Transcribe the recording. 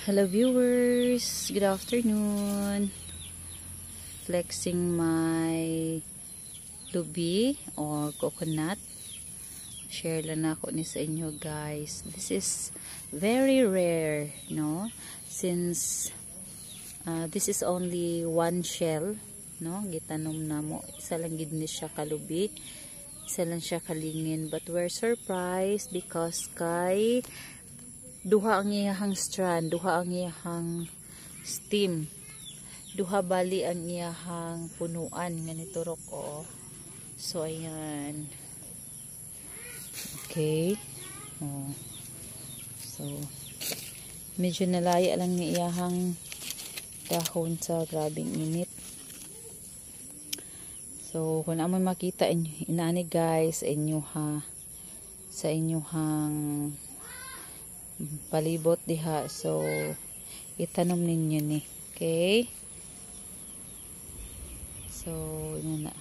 Hello viewers, good afternoon. Flexing my lubi or coconut. Share lang ako ni sa inyo guys. This is very rare, no? Since this is only one shell, no? Gitanom na mo. Isa lang gid ni siya kalubi. Isa lang siya kalingin. But we're surprised because kay duha ang iyahang strand, duha ang iyahang stem, duha bali ang iyahang punuan nga niturok o. So ayan. Okay. Oh. So medyo nalaya lang ni iyahang dahon sa grabing init. So kung naman makita inyo inani guys sa inyuhang palibot diha, so itanom ninyo ni. Okay, so yun na.